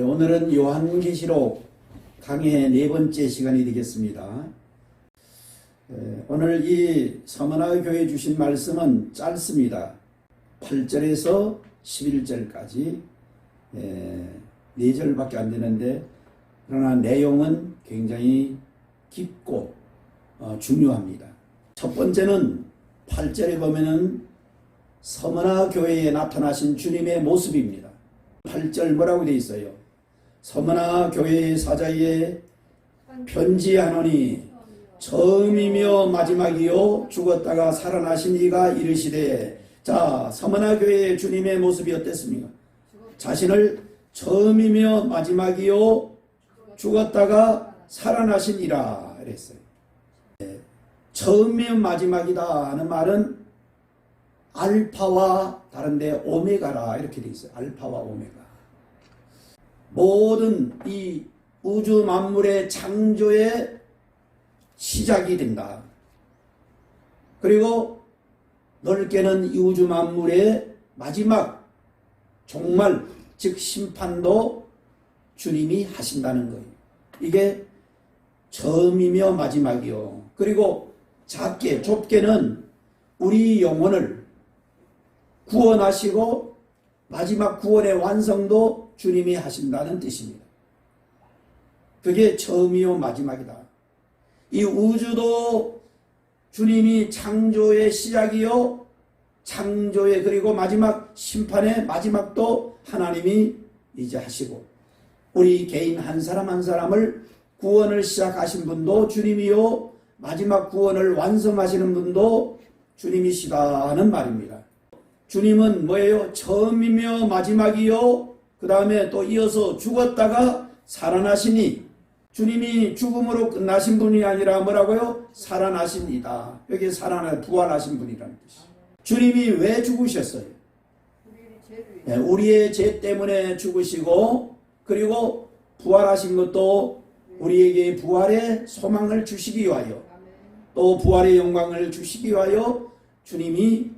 오늘은 요한계시록 강의 4번째 시간이 되겠습니다. 오늘 이 서머나 교회 주신 말씀은 짧습니다. 8절에서 11절까지 4절밖에 안 되는데, 그러나 내용은 굉장히 깊고 중요합니다. 첫 번째는 8절에 보면은 서머나 교회에 나타나신 주님의 모습입니다. 8절 뭐라고 되어 있어요? 서머나 교회의 사자에 편지하노니 처음이며 마지막이요 죽었다가 살아나신 이가 이르시되. 자, 서머나 교회의 주님의 모습이 어땠습니까? 자신을 처음이며 마지막이요 죽었다가 살아나신 이라 그랬어요. 처음이며 마지막이다 하는 말은 알파와 다른데 오메가라 이렇게 되어 있어요. 알파와 오메가. 모든 이 우주 만물의 창조의 시작이 된다. 그리고 넓게는 이 우주 만물의 마지막 종말, 즉 심판도 주님이 하신다는 거예요. 이게 처음이며 마지막이요. 그리고 작게 좁게는 우리 영혼을 구원하시고 마지막 구원의 완성도 주님이 하신다는 뜻입니다. 그게 처음이요 마지막이다. 이 우주도 주님이 창조의 시작이요 창조의 그리고 마지막 심판의 마지막도 하나님이 이제 하시고, 우리 개인 한 사람 한 사람을 구원을 시작하신 분도 주님이요 마지막 구원을 완성하시는 분도 주님이시다 하는 말입니다. 주님은 뭐예요? 처음이며 마지막이요. 그 다음에 또 이어서 죽었다가 살아나시니, 주님이 죽음으로 끝나신 분이 아니라 뭐라고요? 살아나신 이다. 여기 부활하신 분이라는 뜻이에요. 주님이 왜 죽으셨어요? 우리의 죄 때문에 죽으시고, 그리고 부활하신 것도 우리에게 부활의 소망을 주시기 위하여, 또 부활의 영광을 주시기 위하여 주님이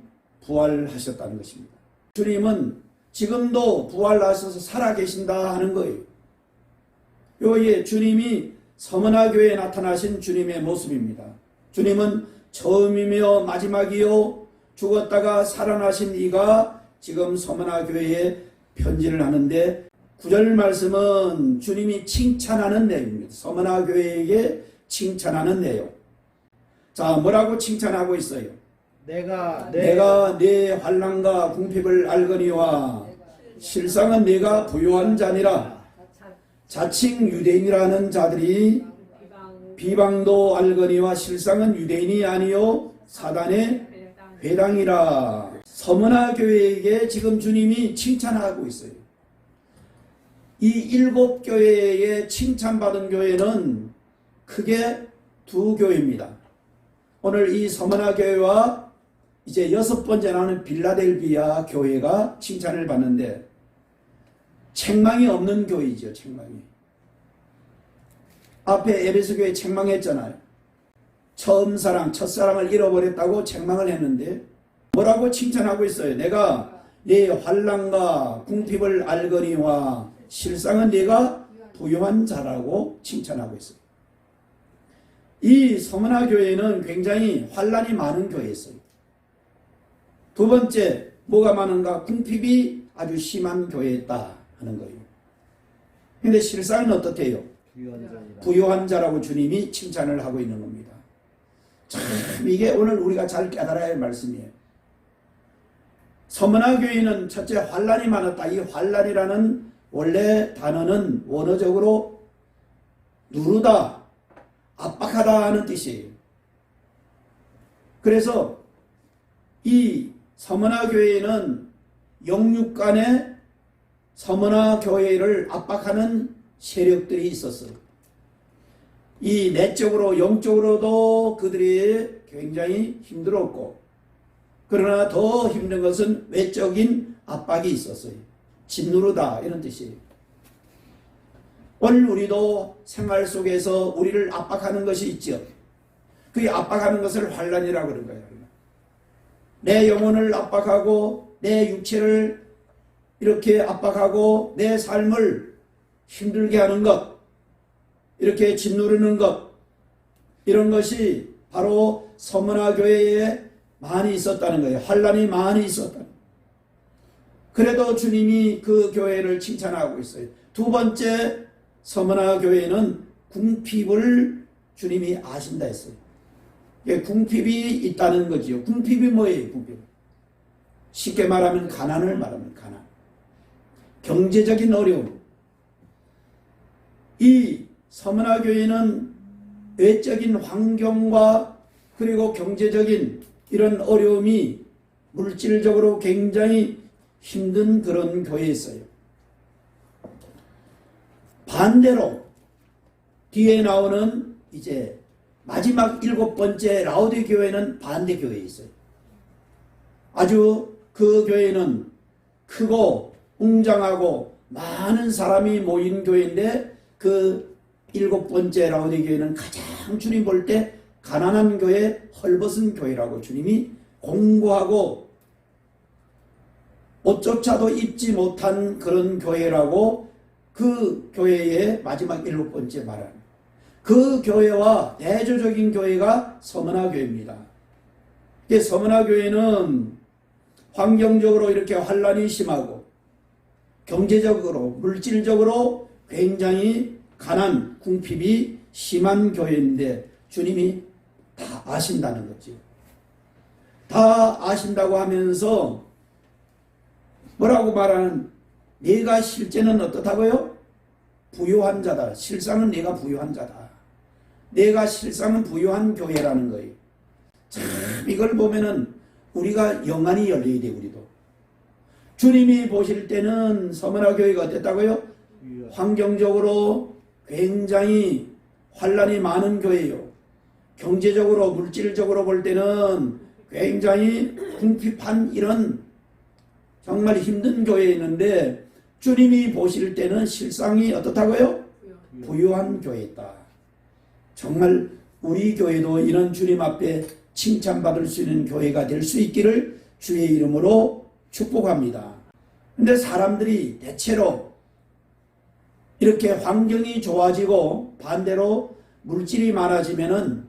부활하셨다는 것입니다. 주님은 지금도 부활하셔서 살아계신다 하는 거예요. 여기에 주님이 서머나 교회에 나타나신 주님의 모습입니다. 주님은 처음이며 마지막이요 죽었다가 살아나신 이가 지금 서머나 교회에 편지를 하는데, 9절 말씀은 주님이 칭찬하는 내용입니다. 서머나 교회에게 칭찬하는 내용. 자, 뭐라고 칭찬하고 있어요? 내가 내 환난과 궁핍을 알거니와 실상은 내가 부요한 자니라. 자칭 유대인이라는 자들이 비방도 알거니와 실상은 유대인이 아니요 사단의 회당이라. 서머나 교회에게 지금 주님이 칭찬하고 있어요. 이 7교회에 칭찬받은 교회는 크게 2교회입니다. 오늘 이 서머나 교회와 이제 6번째 나오는 빌라델비아 교회가 칭찬을 받는데, 책망이 없는 교회죠. 책망이. 앞에 에베소 교회 책망했잖아요. 처음 사랑, 첫사랑을 잃어버렸다고 책망을 했는데 뭐라고 칭찬하고 있어요? 내가 내 환난과 궁핍을 알거니와 실상은 내가 부요한 자라고 칭찬하고 있어요. 이 서머나 교회는 굉장히 환난이 많은 교회였어요. 두 번째, 뭐가 많은가? 궁핍이 아주 심한 교회였다 하는 거예요. 근데 실상은 어떻대요? 부요한 자라고 주님이 칭찬을 하고 있는 겁니다. 참, 이게 오늘 우리가 잘 깨달아야 할 말씀이에요. 서머나 교회는 첫째 환난이 많았다. 이 환난이라는 원래 단어는 원어적으로 누르다, 압박하다 하는 뜻이에요. 그래서 이 서머나 교회에는 영육 간에 서머나 교회를 압박하는 세력들이 있었어요. 이 내적으로 영적으로도 그들이 굉장히 힘들었고, 그러나 더 힘든 것은 외적인 압박이 있었어요. 짓누르다 이런 뜻이에요. 오늘 우리도 생활 속에서 우리를 압박하는 것이 있죠. 그 압박하는 것을 환난이라고 그런 거예요. 내 영혼을 압박하고 내 육체를 이렇게 압박하고 내 삶을 힘들게 하는 것, 이렇게 짓누르는 것, 이런 것이 바로 서머나 교회에 많이 있었다는 거예요. 환란이 많이 있었다. 그래도 주님이 그 교회를 칭찬하고 있어요. 두 번째, 서머나 교회는 궁핍을 주님이 아신다 했어요. 궁핍이 있다는 거지요. 궁핍이 뭐예요? 궁핍. 쉽게 말하면 가난을 말합니다. 가난. 경제적인 어려움. 이 서머나 교회는 외적인 환경과 그리고 경제적인 이런 어려움이 물질적으로 굉장히 힘든 그런 교회였어요. 반대로 뒤에 나오는 이제 마지막 7번째 라우디 교회는 반대 교회에 있어요. 아주 그 교회는 크고 웅장하고 많은 사람이 모인 교회인데 그 7번째 라우디 교회는 가장 주님 볼 때 가난한 교회, 헐벗은 교회라고 주님이 공고하고 옷조차도 입지 못한 그런 교회라고 그 교회의 마지막 7번째 말하는 그 교회와 대조적인 교회가 서머나 교회입니다. 서머나 교회는 환경적으로 이렇게 환란이 심하고 경제적으로 물질적으로 굉장히 가난 궁핍이 심한 교회인데 주님이 다 아신다는 거죠. 다 아신다고 하면서 뭐라고 말하는, 네가 실제는 어떻다고요? 부유한 자다. 실상은 네가 부유한 자다. 내가 실상은 부유한 교회라는 거예요. 참 이걸 보면은 우리가 영안이 열려야 돼. 우리도 주님이 보실 때는 서머나 교회가 어땠다고요? 환경적으로 굉장히 환란이 많은 교회요. 경제적으로 물질적으로 볼 때는 굉장히 궁핍한 이런 정말 힘든 교회였는데 주님이 보실 때는 실상이 어떻다고요? 부유한 교회였다. 정말 우리 교회도 이런 주님 앞에 칭찬받을 수 있는 교회가 될 수 있기를 주의 이름으로 축복합니다. 근데 사람들이 대체로 이렇게 환경이 좋아지고 반대로 물질이 많아지면은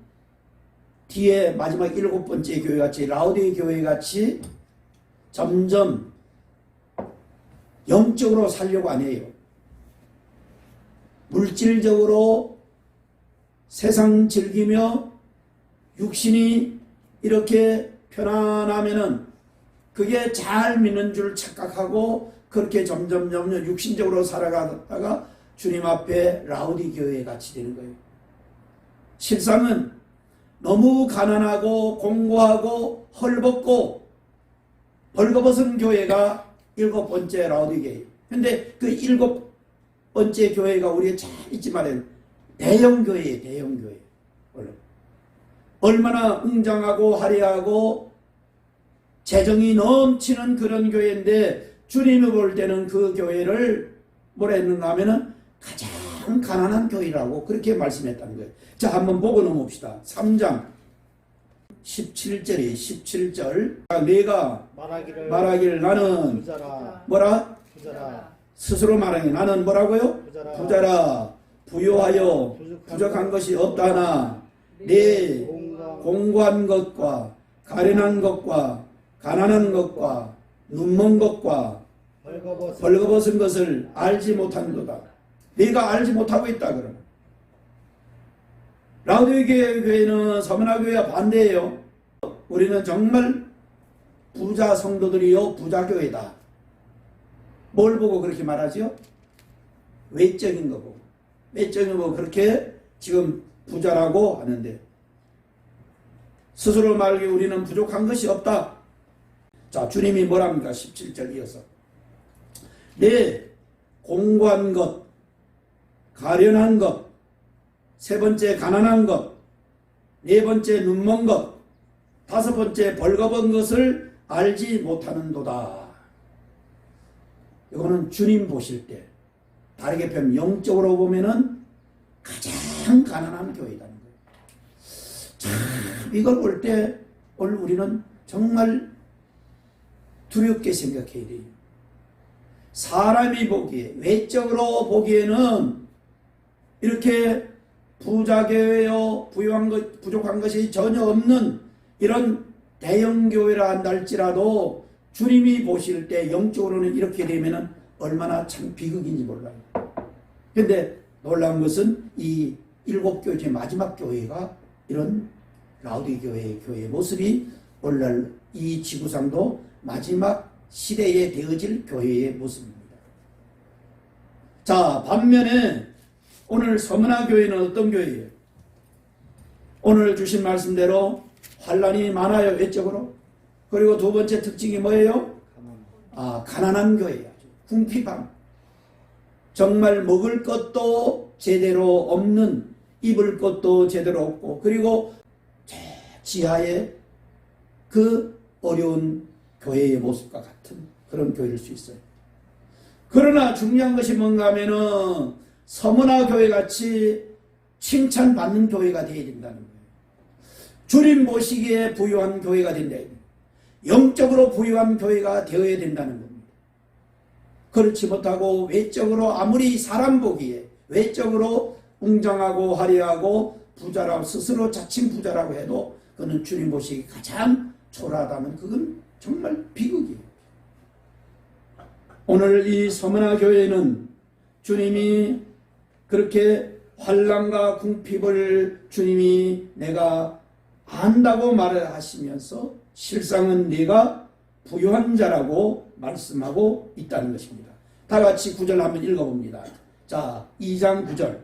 뒤에 마지막 7번째 교회같이 라우디 교회같이 점점 영적으로 살려고 안 해요. 물질적으로 세상 즐기며 육신이 이렇게 편안하면은 그게 잘 믿는 줄 착각하고 그렇게 점점 육신적으로 살아가다가 주님 앞에 라우디 교회 같이 되는 거예요. 실상은 너무 가난하고 공고하고 헐벗고 벌거벗은 교회가 7번째 라우디 교회. 근데 그 7번째 교회가 우리가 잘 잊지 말아요. 대형 교회예요. 대형 교회. 얼마나 웅장하고 화려하고 재정이 넘치는 그런 교회인데 주님이 볼 때는 그 교회를 뭐라 했는가 하면은 가장 가난한 교회라고 그렇게 말씀했다는 거예요. 자, 한번 보고 넘어봅시다. 3장 17절에 17절. 내가 말하기를 나는 부자라. 뭐라? 부자라. 스스로 말하기 나는 뭐라고요? 부자라. 부요하여 부족한 것이 없다나 내 공고한 것과 가련한 것과 가난한 것과 눈먼 것과 벌거벗은 것을 알지 못한도다. 네가 알지 못하고 있다. 그러면 라우디게아 교회는 서머나 교회와 반대예요. 우리는 정말 부자 성도들이요 부자 교회다. 뭘 보고 그렇게 말하지요? 외적인 거 보고. 외적인 거 보고 그렇게 지금 부자라고 하는데 스스로 말하기에 우리는 부족한 것이 없다. 자, 주님이 뭐랍니까? 17절 이어서 내 공고한 것, 가련한 것, 세 번째 가난한 것, 네 번째 눈먼 것, 다섯 번째 벌거벗은 것을 알지 못하는도다. 이거는 주님 보실 때 다르게 표현 영적으로 보면은 가장 가난한 교회라는 거예요. 참 이걸 볼 때 오늘 우리는 정말 두렵게 생각해야 돼요. 사람이 보기에, 외적으로 보기에는 이렇게 부자교회요, 부족한 것이 전혀 없는 이런 대형교회라 한달지라도 주님이 보실 때 영적으로는 이렇게 되면 얼마나 참 비극인지 몰라요. 그런데 놀라운 것은 이 7교회 중 마지막 교회가 이런 라우디게교회의 교회의 모습이 오늘날 이 지구상도 마지막 시대에 되어질 교회의 모습입니다. 자, 반면에 오늘 서문화 교회는 어떤 교회예요? 오늘 주신 말씀대로 환란이 많아요, 외적으로. 그리고 두 번째 특징이 뭐예요? 가난한 교회야. 궁핍함. 정말 먹을 것도 제대로 없는, 입을 것도 제대로 없고, 그리고 지하에 그 어려운 교회의 모습과 같은 그런 교회일 수 있어요. 그러나 중요한 것이 뭔가 하면은 서문화 교회 같이 칭찬받는 교회가 되어야 된다는 거예요. 주님 보시기에 부유한 교회가 된다. 영적으로 부유한 교회가 되어야 된다는 겁니다. 그렇지 못하고 외적으로 아무리 사람 보기에 외적으로 웅장하고 화려하고 부자라고 스스로 자칭 부자라고 해도 그는 주님 보시기에 가장 초라하다면 그건 정말 비극이에요. 오늘 이 서문화 교회는 주님이 그렇게 환난과 궁핍을 주님이 내가 안다고 말을 하시면서 실상은 네가 부유한 자라고 말씀하고 있다는 것입니다. 다 같이 9절 한번 읽어봅니다. 자, 2장 9절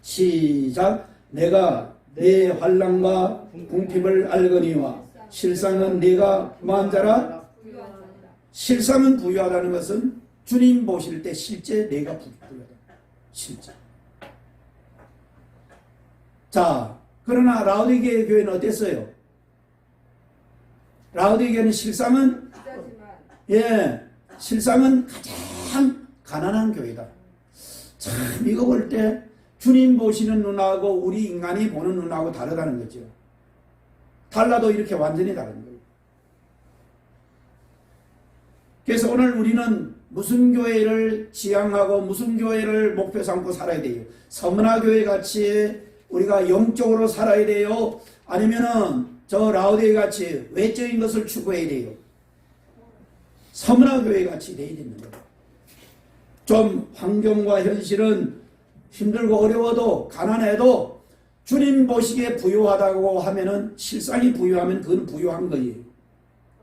시작. 내가 내 환난과 궁핍을 알거니와 실상은 네가 뭐한 자라? 실상은 부유하다는 것은 주님 보실 때 실제 내가 부유하다. 실제. 자, 그러나 라우디게 교회는 어땠어요? 라우디게 교회는 실상은 실상은 가장 가난한 교회다. 참 이거 볼 때 주님 보시는 눈하고 우리 인간이 보는 눈하고 다르다는 거죠. 달라도 이렇게 완전히 다른 거예요. 그래서 오늘 우리는 무슨 교회를 지향하고 무슨 교회를 목표 삼고 살아야 돼요? 서문화 교회 같이 우리가 영적으로 살아야 돼요? 아니면은 저 라우디게 같이 외적인 것을 추구해야 돼요? 서문화 교회 같이 돼야 되는 거예요. 좀 환경과 현실은 힘들고 어려워도 가난해도 주님 보시기에 부유하다고 하면은 실상이 부유하면 그건 부유한 거예요.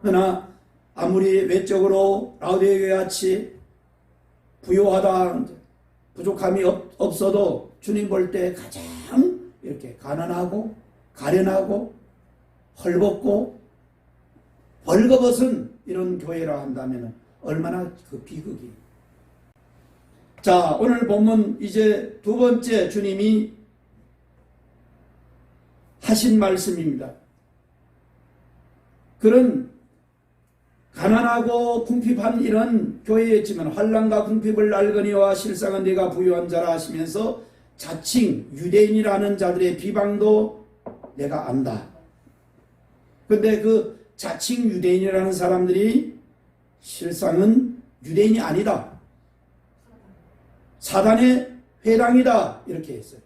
그러나 아무리 외적으로 라우디게 같이 부유하다 부족함이 없어도 주님 볼 때 가장 이렇게 가난하고 가련하고 헐벗고 벌거벗은 이런 교회라 한다면 얼마나 그 비극이에요. 자, 오늘 본문 이제 두 번째 주님이 하신 말씀입니다. 그런 가난하고 궁핍한 이런 교회였지만 환난과 궁핍을 알거니와 실상은 네가 부유한 자라 하시면서 자칭 유대인이라는 자들의 비방도 내가 안다. 그런데 그 자칭 유대인이라는 사람들이 실상은 유대인이 아니다. 사단의 회당이다. 이렇게 했어요.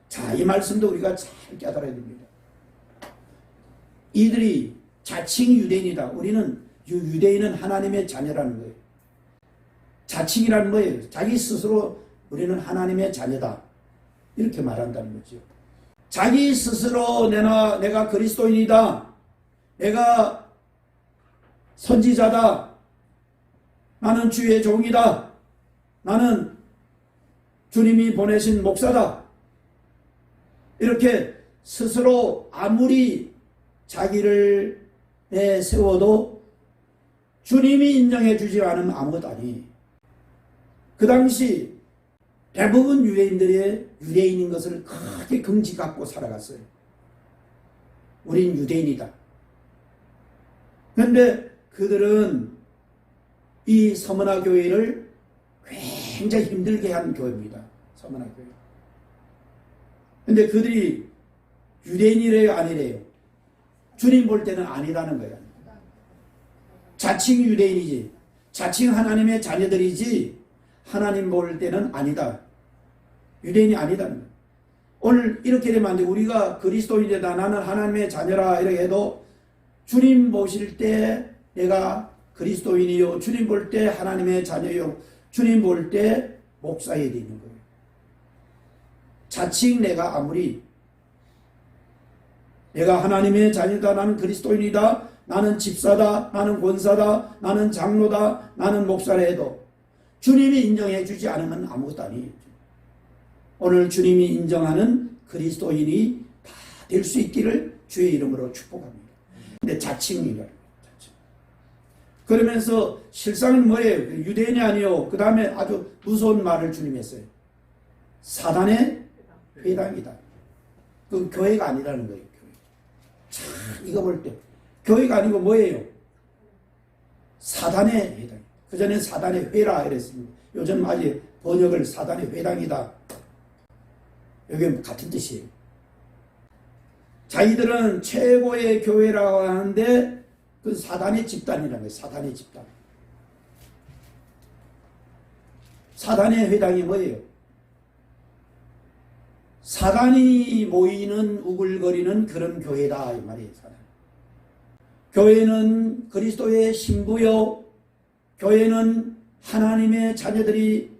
자, 이 말씀도 우리가 잘 깨달아야 됩니다. 이들이 자칭 유대인이다. 우리는 유대인은 하나님의 자녀라는 거예요. 자칭이라는 거예요. 자기 스스로 우리는 하나님의 자녀다. 이렇게 말한다는 거죠. 자기 스스로 내가 그리스도인이다. 내가 선지자다. 나는 주의 종이다. 나는 주님이 보내신 목사다. 이렇게 스스로 아무리 자기를 내세워도 주님이 인정해 주지 않으면 아무것도 아니에요. 그 당시 대부분 유대인들이 유대인인 것을 크게 긍지 갖고 살아갔어요. 우린 유대인이다. 그런데 그들은 이 서문화 교회를 굉장히 힘들게 한 교회입니다. 서문화 교회. 그런데 그들이 유대인이래요, 아니래요? 주님 볼 때는 아니라는 거예요. 자칭 유대인이지. 자칭 하나님의 자녀들이지 하나님 볼 때는 아니다. 유대인이 아니다는 거예요. 오늘 이렇게 되면 안 돼. 우리가 그리스도인이다, 나는 하나님의 자녀라 이렇게 해도 주님 보실 때 내가 그리스도인이요, 주님 볼 때 하나님의 자녀요, 주님 볼 때 목사에 되는 거예요. 자칭 내가 아무리 내가 하나님의 자녀다, 나는 그리스도인이다, 나는 집사다, 나는 권사다, 나는 장로다, 나는 목사라 해도 주님이 인정해 주지 않으면 아무것도 아니에요. 오늘 주님이 인정하는 그리스도인이 다 될 수 있기를 주의 이름으로 축복합니다. 근데 자칭이라는 거예요. 자칭. 그러면서 실상은 뭐예요? 유대인이 아니요. 그 다음에 아주 무서운 말을 주님이 했어요. 사단의 회당이다. 그 교회가 아니라는 거예요. 교회. 참 이거 볼 때 교회가 아니고 뭐예요? 사단의 회당. 그 전에 사단의 회라 이랬습니다. 요즘 아직 번역을 사단의 회당이다. 여기 같은 뜻이에요. 자기들은 최고의 교회라고 하는데 그 사단의 집단이라는 거예요. 사단의 집단. 사단의 회당이 뭐예요? 사단이 모이는 우글거리는 그런 교회다 이 말이에요. 사단. 교회는 그리스도의 신부요, 교회는 하나님의 자녀들이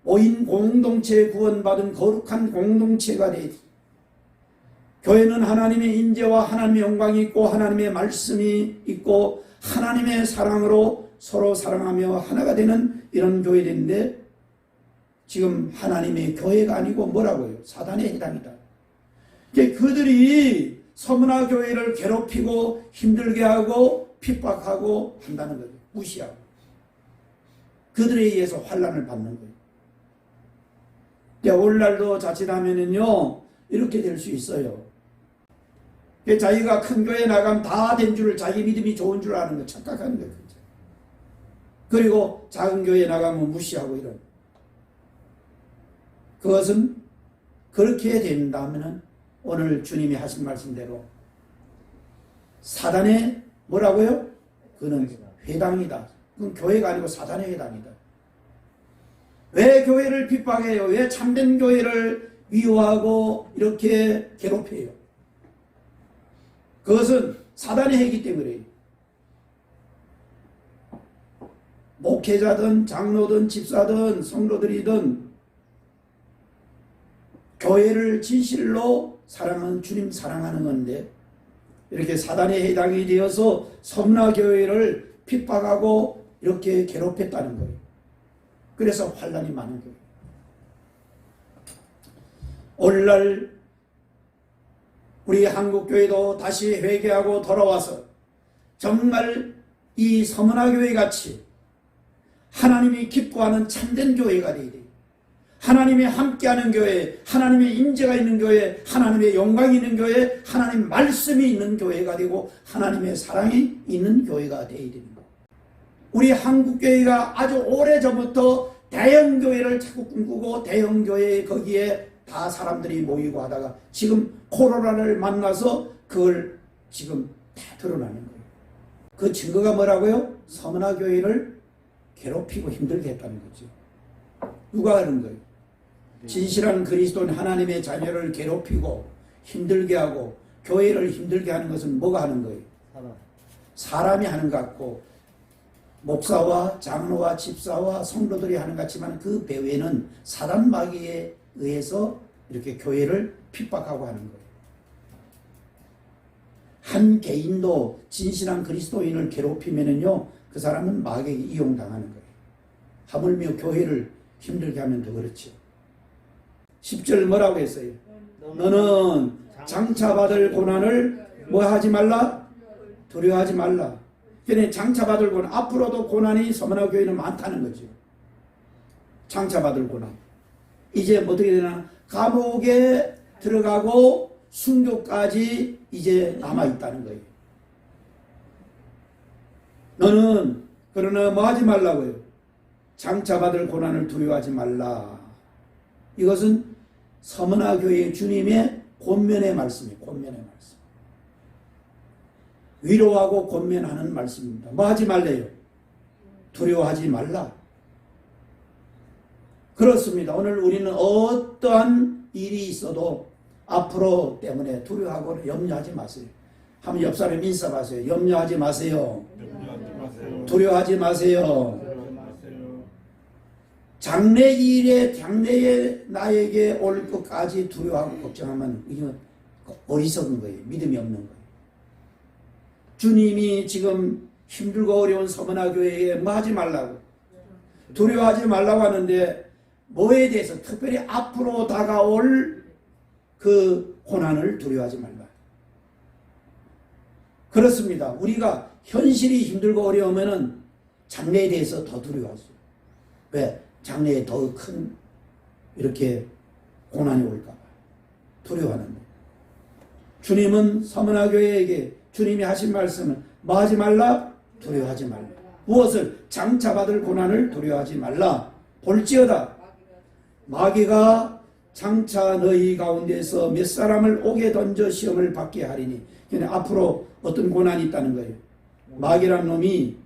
모인 공동체, 구원받은 거룩한 공동체가 되지. 교회는 하나님의 인재와 하나님의 영광이 있고 하나님의 말씀이 있고 하나님의 사랑으로 서로 사랑하며 하나가 되는 이런 교회인데 지금 하나님의 교회가 아니고 뭐라고요? 사단의 해당이다. 그들이 서문화 교회를 괴롭히고 힘들게 하고 핍박하고 한다는 거죠. 무시하고. 그들에 의해서 환난을 받는 거예요. 오늘날도 자칫하면은요 이렇게 될 수 있어요. 자기가 큰 교회 나가면 다 된 줄, 자기 믿음이 좋은 줄 아는 거 착각하는 거예요. 그리고 작은 교회 나가면 무시하고 이런. 그것은 그렇게 된다면은 오늘 주님이 하신 말씀대로 사단의 뭐라고요? 그는 회당이다. 그건 교회가 아니고 사단의 회당이다. 왜 교회를 핍박해요? 왜 참된 교회를 미워하고 이렇게 괴롭혀요? 그것은 사단의 해이기 때문에 목회자든 장로든 집사든 성도들이든 교회를 진실로 사랑하는 주님 사랑하는 건데 이렇게 사단의 해당이 되어서 섬나교회를 핍박하고 이렇게 괴롭혔다는 거예요. 그래서 환난이 많은 거예요. 오늘날 우리 한국교회도 다시 회개하고 돌아와서 정말 이 서문화교회 같이 하나님이 기뻐하는 참된 교회가 되어야 돼요. 하나님이 함께하는 교회, 하나님의 임재가 있는 교회, 하나님의 영광이 있는 교회, 하나님의 말씀이 있는 교회가 되고 하나님의 사랑이 있는 교회가 되어야 됩니다. 우리 한국교회가 아주 오래전부터 대형교회를 자꾸 꿈꾸고 대형교회 거기에 다 사람들이 모이고 하다가 지금 코로나를 만나서 그걸 지금 다 드러나는 거예요. 그 증거가 뭐라고요? 서문화교회를 괴롭히고 힘들게 했다는 거죠. 누가 하는 거예요? 진실한 그리스도인 하나님의 자녀를 괴롭히고 힘들게 하고 교회를 힘들게 하는 것은 뭐가 하는 거예요? 사람이 하는 것 같고 목사와 장로와 집사와 성도들이 하는 것 같지만 그 배후에는 사단 마귀에 의해서 이렇게 교회를 핍박하고 하는 거예요. 한 개인도 진실한 그리스도인을 괴롭히면은요 그 사람은 마귀에게 이용당하는 거예요. 하물며 교회를 힘들게 하면 더 그렇죠. 10절 뭐라고 했어요? 너는 장차받을 고난을 뭐 하지 말라? 두려워하지 말라. 그러니 장차받을 고난, 앞으로도 고난이 서문화교회는 많다는 거죠. 장차받을 고난. 이제 어떻게 되나? 감옥에 들어가고 순교까지 이제 남아있다는 거예요. 너는 그러나 뭐 하지 말라고요? 장차받을 고난을 두려워하지 말라. 이것은 서문화교회 주님의 권면의 말씀이에요. 권면의 말씀. 위로하고 권면하는 말씀입니다. 뭐 하지 말래요? 두려워하지 말라. 그렇습니다. 오늘 우리는 어떠한 일이 있어도 앞으로 때문에 두려워하고 염려하지 마세요. 한번 옆 사람 인사 마세요. 염려하지 마세요. 두려워하지 마세요. 장래에 나에게 올 것까지 두려워하고 걱정하면 이건 어리석은 거예요. 믿음이 없는 거예요. 주님이 지금 힘들고 어려운 서머나 교회에 뭐 하지 말라고, 두려워하지 말라고 하는데 뭐에 대해서, 특별히 앞으로 다가올 그 고난을 두려워하지 말라. 그렇습니다. 우리가 현실이 힘들고 어려우면은 장래에 대해서 더 두려워하죠. 왜? 장래에 더 큰 이렇게 고난이 올까봐 두려워하는데, 주님은 서머나 교회에게 주님이 하신 말씀은 뭐 하지 말라? 두려워하지 말라. 무엇을? 장차받을 고난을 두려워하지 말라. 볼지어다 마귀가 장차 너희 가운데서 몇 사람을 옥에 던져 시험을 받게 하리니. 그러니까 앞으로 어떤 고난이 있다는 거예요. 마귀란 놈이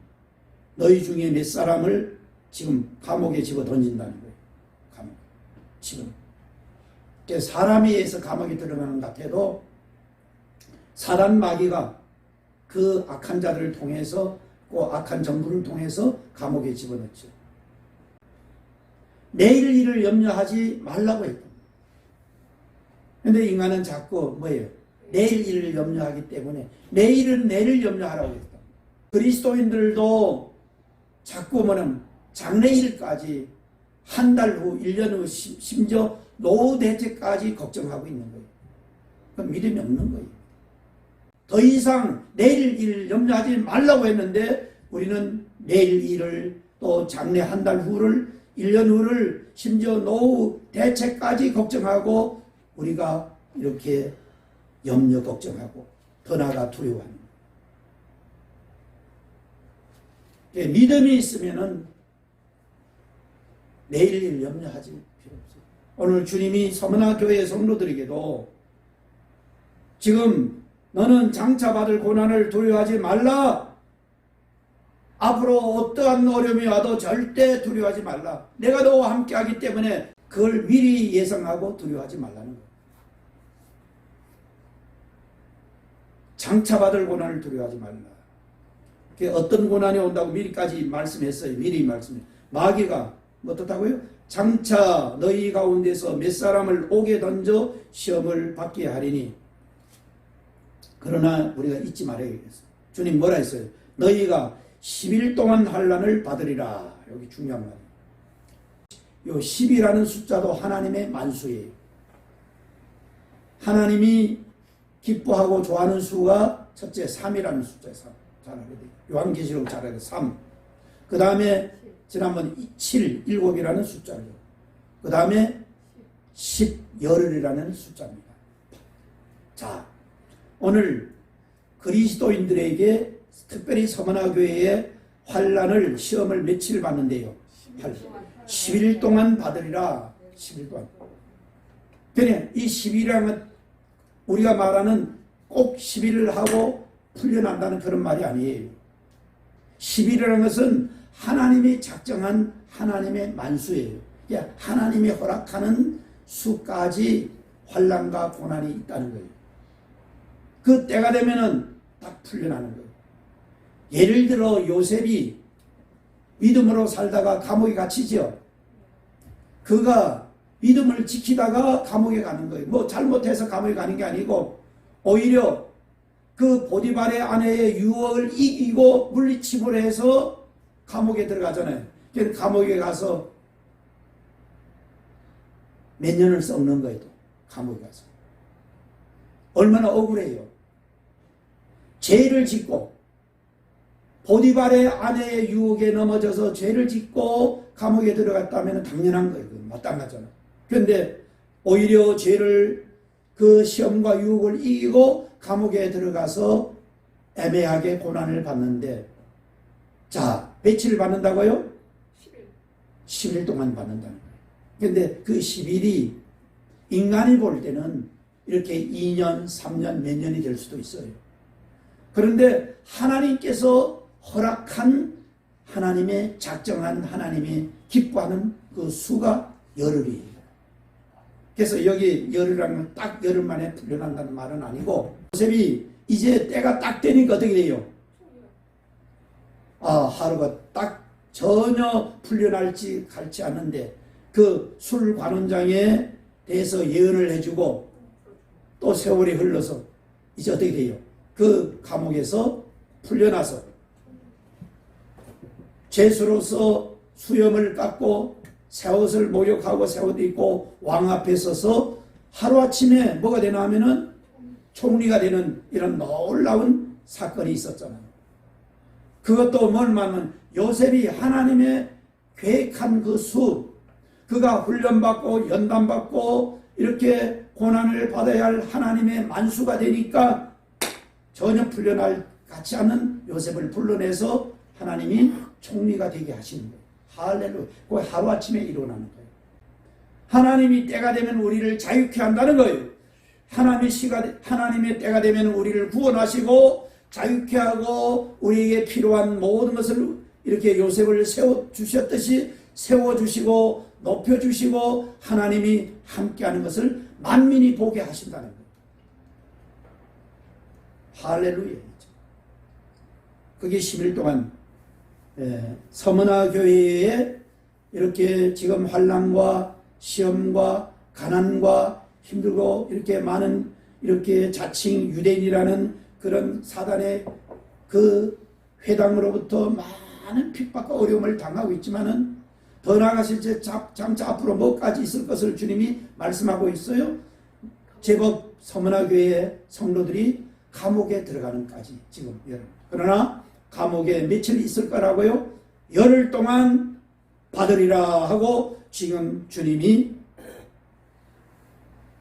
너희 중에 몇 사람을 지금 감옥에 집어 던진다는 거예요. 감옥. 지금. 사람에 의해서 감옥에 들어가는 것 같아도 사단 마귀가 그 악한 자들을 통해서, 그 악한 정부를 통해서 감옥에 집어넣죠. 내일 일을 염려하지 말라고 했다. 그런데 인간은 자꾸 뭐예요? 내일 일을 염려하기 때문에 내일은 내일 염려하라고 했다. 그리스도인들도 자꾸 뭐냐면 장래일까지, 한 달 후, 1년 후, 심지어 노후 대책까지 걱정하고 있는 거예요. 그건 믿음이 없는 거예요. 더 이상 내일 일 염려하지 말라고 했는데 우리는 내일 일을, 또 장래 한 달 후를, 1년 후를, 심지어 노후 대책까지 걱정하고 우리가 이렇게 염려 걱정하고 더 나아가 두려워하는 거예요. 믿음이 있으면은 내일 일 염려하지 필요 없어요. 오늘 주님이 서머나 교회 성도들에게도 지금 너는 장차 받을 고난을 두려워하지 말라. 앞으로 어떠한 어려움이 와도 절대 두려워하지 말라. 내가 너와 함께 하기 때문에 그걸 미리 예상하고 두려워하지 말라는 거예요. 장차 받을 고난을 두려워하지 말라. 어떤 고난이 온다고 미리까지 말씀했어요. 미리 말씀해. 마귀가 어떻다고요? 장차 너희 가운데서 몇 사람을 옥에 던져 시험을 받게 하리니. 그러나 우리가 잊지 말아야겠어요. 주님 뭐라 했어요? 너희가 10일 동안 환난을 받으리라. 여기 중요한 말이에요. 요 10이라는 숫자도 하나님의 만수예요. 하나님이 기뻐하고 좋아하는 수가 첫째 3이라는 숫자예요. 3. 잘 알아야 돼요. 요한계시록 잘 알아야 돼요. 3. 그 다음에 지난번 7, 7이라는 숫자죠. 그 다음에 10, 열흘이라는 숫자입니다. 자, 오늘 그리스도인들에게 특별히 서머나 교회의 환난을, 시험을 며칠 받는데요. 10일 동안 받으리라. 10일 동안. 그러니 이 10일이라는 우리가 말하는 꼭 10일을 하고 풀려난다는 그런 말이 아니에요. 10일이라는 것은 하나님이 작정한 하나님의 만수예요. 하나님이 허락하는 수까지 환난과 고난이 있다는 거예요. 그 때가 되면은 딱 풀려나는 거예요. 예를 들어 요셉이 믿음으로 살다가 감옥에 갇히죠. 그가 믿음을 지키다가 감옥에 가는 거예요. 뭐 잘못해서 감옥에 가는 게 아니고 오히려 그 보디발의 아내의 유혹을 이기고 물리침을 해서 감옥에 들어가잖아요. 그래서 감옥에 가서 몇 년을 썩는 거예요. 감옥에 가서. 얼마나 억울해요. 죄를 짓고 보디발의 아내의 유혹에 넘어져서 죄를 짓고 감옥에 들어갔다면 당연한 거예요. 마땅하잖아요. 그런데 오히려 죄를, 그 시험과 유혹을 이기고 감옥에 들어가서 애매하게 고난을 받는데, 자, 며칠 받는다고요? 10일 동안 받는다는 거예요. 그런데 그 10일이 인간이 볼 때는 이렇게 2년, 3년, 몇 년이 될 수도 있어요. 그런데 하나님께서 허락한 하나님의 작정한 하나님이 기뻐하는 그 수가 열흘이에요. 그래서 여기 열흘이라는 딱 열흘 만에 풀려난다는 말은 아니고 요셉이 이제 때가 딱 되니까 어떻게 돼요? 하루가 딱 전혀 풀려날지 갈지 않는데 그 술 관원장에 대해서 예언을 해주고 또 세월이 흘러서 이제 어떻게 돼요? 그 감옥에서 풀려나서 죄수로서 수염을 깎고 새 옷을 목욕하고 새 옷 입고 왕 앞에 서서 하루아침에 뭐가 되나 하면은 총리가 되는 이런 놀라운 사건이 있었잖아요. 그것도 뭐냐면 요셉이 하나님의 계획한 그 수, 그가 훈련받고 연단받고 이렇게 고난을 받아야 할 하나님의 만수가 되니까 전혀 풀려날 같지 않은 요셉을 불러내서 하나님이 총리가 되게 하시는 거예요. 할렐루야. 그게 하루아침에 일어나는 거예요. 하나님이 때가 되면 우리를 자유케 한다는 거예요. 하나님의 때가 되면 우리를 구원하시고 자유케 하고 우리에게 필요한 모든 것을 이렇게 요셉을 세워주셨듯이 세워주시고 높여주시고 하나님이 함께하는 것을 만민이 보게 하신다는 거예요. 할렐루야. 그게 10일 동안 서머나 교회에 이렇게 지금 환난과 시험과 가난과 힘들고 이렇게 많은 이렇게 자칭 유대인이라는 그런 사단의 그 회당으로부터 많은 핍박과 어려움을 당하고 있지만은 더 나아가실 때 장차 앞으로 뭐까지 있을 것을 주님이 말씀하고 있어요. 제법 서머나 교회의 성도들이 감옥에 들어가는까지 지금 여러분. 그러나 감옥에 며칠 있을 거라고요? 열흘 동안 받으리라 하고 지금 주님이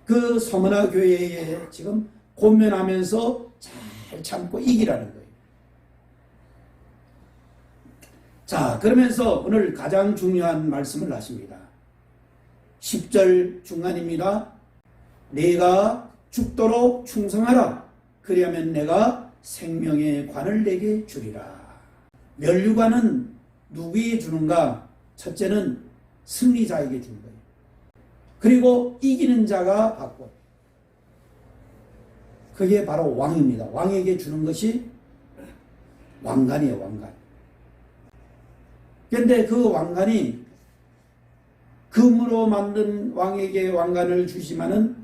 그 서머나 교회에 지금 권면하면서 잘 참고 이기라는 거예요. 자, 그러면서 오늘 가장 중요한 말씀을 하십니다. 10절 중간입니다. 내가 죽도록 충성하라. 그리하면 내가 생명의 관을 내게 주리라. 면류관은 누구에게 주는가? 첫째는 승리자에게 주는 거예요. 그리고 이기는 자가 받고, 그게 바로 왕입니다. 왕에게 주는 것이 왕관이에요. 왕관. 그런데 그 왕관이 금으로 만든 왕에게 왕관을 주시면은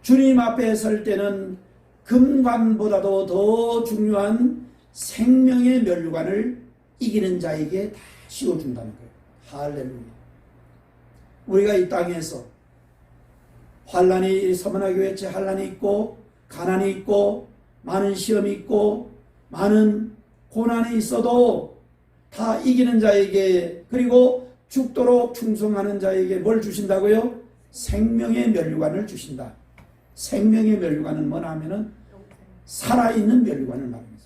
주님 앞에 설 때는 금관보다도 더 중요한 생명의 면류관을 이기는 자에게 다 씌워준다는 거예요. 할렐루야. 우리가 이 땅에서 환란이 서머나 교회에 환란이 있고 가난이 있고 많은 시험이 있고 많은 고난이 있어도 다 이기는 자에게, 그리고 죽도록 충성하는 자에게 뭘 주신다고요? 생명의 면류관을 주신다. 생명의 면류관은 뭐냐 하면은 살아있는 면류관을 말합니다.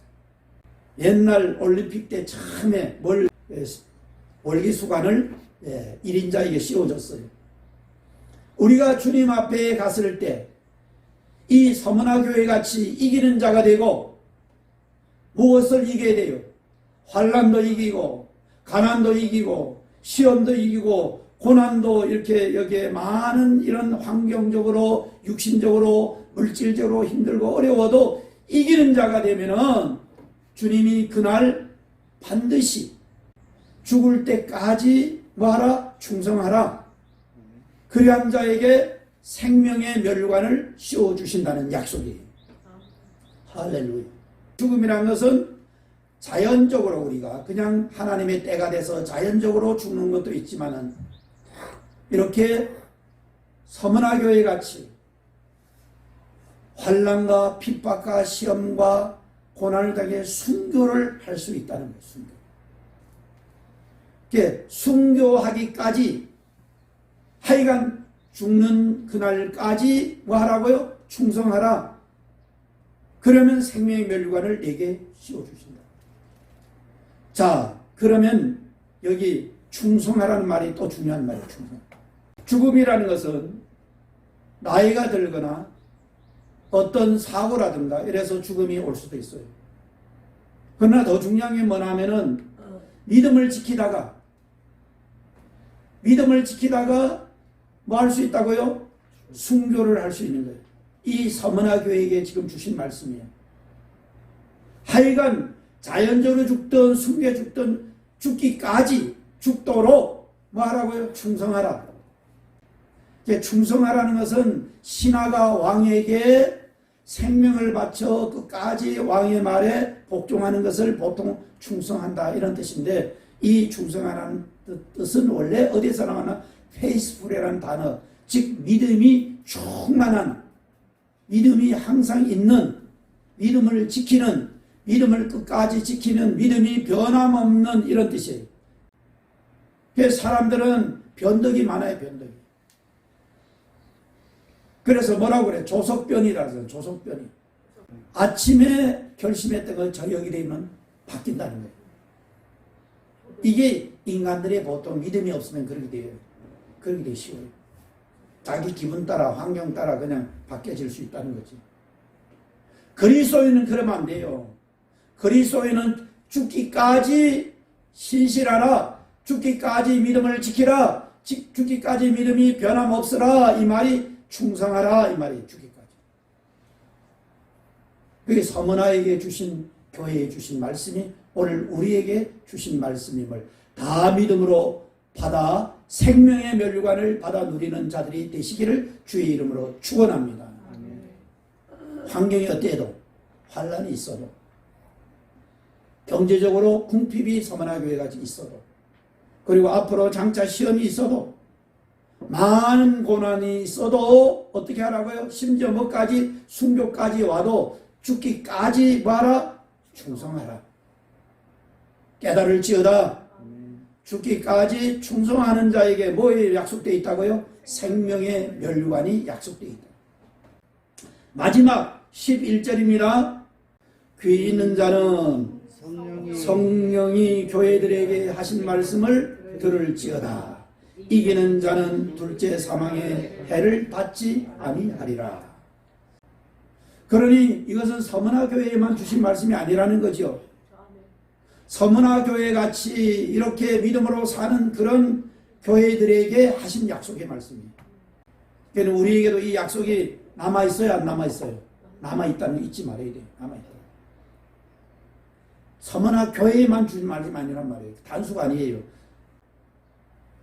옛날 올림픽 때 처음에 월기수관을 1인자에게 씌워줬어요. 우리가 주님 앞에 갔을 때 이 서머나 교회 같이 이기는 자가 되고 무엇을 이겨야 돼요? 환난도 이기고 가난도 이기고 시험도 이기고 고난도 이렇게 여기에 많은 이런 환경적으로 육신적으로 물질적으로 힘들고 어려워도 이기는 자가 되면은 주님이 그날 반드시 죽을 때까지 뭐하라? 충성하라. 그리한 자에게 생명의 면류관을 씌워주신다는 약속이에요. 할렐루야. 죽음이란 것은 자연적으로 우리가 그냥 하나님의 때가 돼서 자연적으로 죽는 것도 있지만은 이렇게 서머나 교회 같이 환난과 핍박과 시험과 고난을 당해 순교를 할 수 있다는 거예요. 순교. 이렇게 순교하기까지 하여간 죽는 그날까지 뭐 하라고요? 충성하라. 그러면 생명의 면류관을 내게 씌워주신다. 자, 그러면 여기 충성하라는 말이 또 중요한 말이에요. 충성. 죽음이라는 것은 나이가 들거나 어떤 사고라든가 이래서 죽음이 올 수도 있어요. 그러나 더 중요한 게 뭐냐면은 믿음을 지키다가 뭐 할 수 있다고요? 순교를 할 수 있는 거예요. 이 서머나 교회에게 지금 주신 말씀이에요. 하여간 자연적으로 죽든 숨겨 죽든 죽기까지 죽도록 뭐 하라고요? 충성하라. 충성하라는 것은 신하가 왕에게 생명을 바쳐 끝까지 왕의 말에 복종하는 것을 보통 충성한다 이런 뜻인데, 이 충성하라는 뜻은 원래 어디서 나오나 페이스풀이라는 단어, 즉 믿음이 충만한, 믿음이 항상 있는, 믿음을 지키는, 믿음을 끝까지 지키는, 믿음이 변함없는 이런 뜻이에요. 그래서 사람들은 변덕이 많아요. 변덕이. 그래서 뭐라고 그래? 조석변이라서. 조석변이. 아침에 결심했던 걸 저녁이 되면 바뀐다는 거예요. 이게 인간들의 보통 믿음이 없으면 그렇게 돼요. 그렇게 되기 쉬워요. 자기 기분 따라 환경 따라 그냥 바뀌어질 수 있다는 거지. 그리스도인은 그러면 안 돼요. 그리스도인은 죽기까지 신실하라, 죽기까지 믿음을 지키라, 죽기까지 믿음이 변함없으라, 이 말이 충성하라 이 말이 죽기까지. 그게 서머나에게 주신, 교회에 주신 말씀이 오늘 우리에게 주신 말씀임을 다 믿음으로 받아 생명의 멸류관을 받아 누리는 자들이 되시기를 주의 이름으로 축원합니다. 환경이 어때도, 환란이 있어도, 경제적으로 궁핍이 서머나 교회가 있어도, 그리고 앞으로 장차 시험이 있어도, 많은 고난이 있어도 어떻게 하라고요? 심지어 뭐까지, 순교까지 와도 죽기까지 봐라, 충성하라. 깨달을지어다. 죽기까지 충성하는 자에게 뭐에 약속되어 있다고요? 생명의 멸류관이 약속되어 있다. 마지막 11절입니다. 귀 있는 자는 성령이 교회들에게 하신 말씀을 들을지어다. 이기는 자는 둘째 사망의 해를 받지 아니하리라. 그러니 이것은 서머나 교회에만 주신 말씀이 아니라는 거죠. 서머나 교회 같이 이렇게 믿음으로 사는 그런 교회들에게 하신 약속의 말씀이에요. 그러니까 우리에게도 이 약속이 남아있어요, 안 남아있어요? 남아있다는 거 잊지 말아야 돼요. 남아있다. 서머나 교회에만 주신 말씀이 아니란 말이에요. 단수가 아니에요.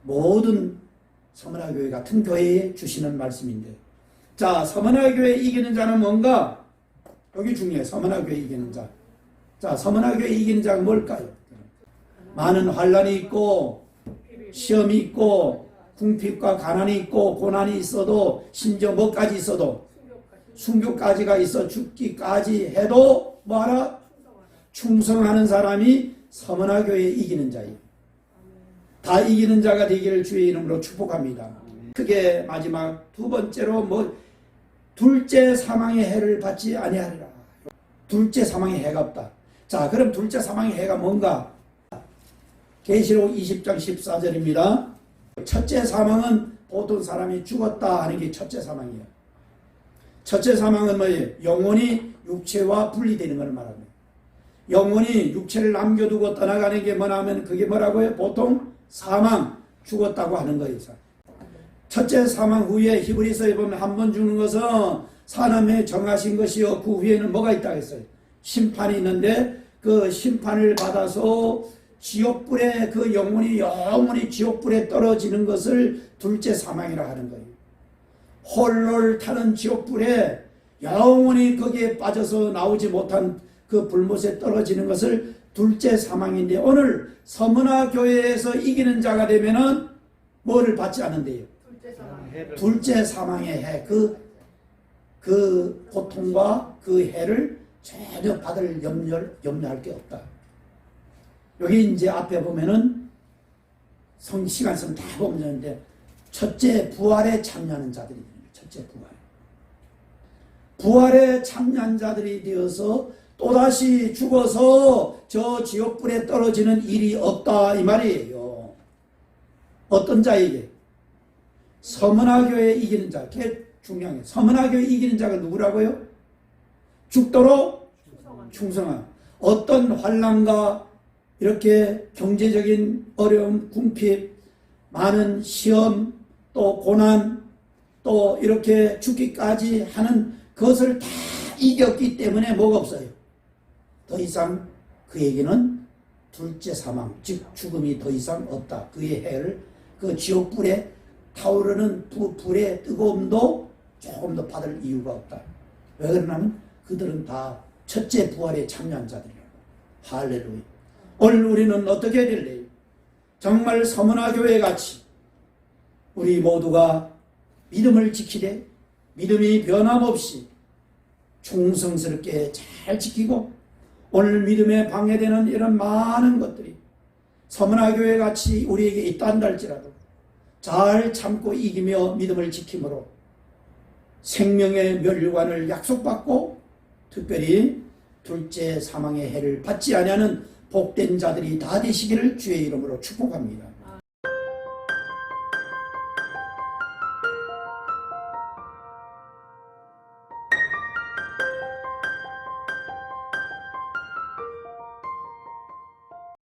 모든 서머나 교회 같은 교회에 주시는 말씀인데, 자, 서머나 교회 이기는 자는 뭔가? 여기 중요해요. 서머나 교회 이기는 자. 자, 서머나 교회 이기는 자가 뭘까요? 많은 환란이 있고 시험이 있고 궁핍과 가난이 있고 고난이 있어도, 심지어 뭐까지 있어도, 순교까지가 있어 죽기까지 해도 뭐하라? 충성하는 사람이 서머나 교회에 이기는 자예요. 다 이기는 자가 되기를 주의 이름으로 축복합니다. 크게 마지막 두 번째로 둘째 사망의 해를 받지 아니하리라. 둘째 사망의 해가 없다. 자, 그럼 둘째 사망의 해가 뭔가? 계시록 20장 14절입니다. 첫째 사망은 보통 사람이 죽었다 하는 게 첫째 사망이에요. 첫째 사망은 뭐예요? 영혼이 육체와 분리되는 걸 말합니다. 영혼이 육체를 남겨두고 떠나가는 게 뭐냐면 그게 뭐라고요? 보통 사망, 죽었다고 하는 거예요. 첫째 사망 후에 히브리서에 보면 한 번 죽는 것은 사람의 정하신 것이요, 그 후에는 뭐가 있다고 했어요? 심판이 있는데 그 심판을 받아서 지옥불에, 그 영원히 지옥불에 떨어지는 것을 둘째 사망이라 하는 거예요. 홀로를 타는 지옥불에 영원히 거기에 빠져서 나오지 못한 그 불못에 떨어지는 것을 둘째 사망인데, 오늘 서머나 교회에서 이기는 자가 되면은 뭐를 받지 않는데요? 둘째 사망의 해, 그 고통과 그 해를 전혀 받을 염려할 게 없다. 여기 이제 앞에 보면은 시간 있으면 다 보면 되는데, 첫째 부활에 참여하는 자들이 됩니다. 첫째 부활에 참여한 자들이 되어서 또다시 죽어서 저 지옥불에 떨어지는 일이 없다 이 말이에요. 어떤 자에게? 서머나 교회 이기는 자. 그게 중요한 거예요. 서머나 교회 이기는 자가 누구라고요? 죽도록 충성한. 어떤 환난과 이렇게 경제적인 어려움, 궁핍, 많은 시험, 또 고난, 또 이렇게 죽기까지 하는 그것을 다 이겼기 때문에 뭐가 없어요. 더 이상 그에게는 둘째 사망, 즉 죽음이 더 이상 없다. 그의 해를 그 지옥불에 타오르는 불의 뜨거움도 조금 더 받을 이유가 없다. 왜 그러냐면 그들은 다 첫째 부활에 참여한 자들이라고. 할렐루야. 오늘 우리는 어떻게 해야 될래요? 정말 서문화 교회 같이 우리 모두가 믿음을 지키되 믿음이 변함없이 충성스럽게 잘 지키고 오늘 믿음에 방해되는 이런 많은 것들이 서문화 교회 같이 우리에게 있다 한다 할지라도 잘 참고 이기며 믿음을 지킴으로 생명의 멸류관을 약속받고 특별히 둘째 사망의 해를 받지 아니하는 복된 자들이 다 되시기를 주의 이름으로 축복합니다.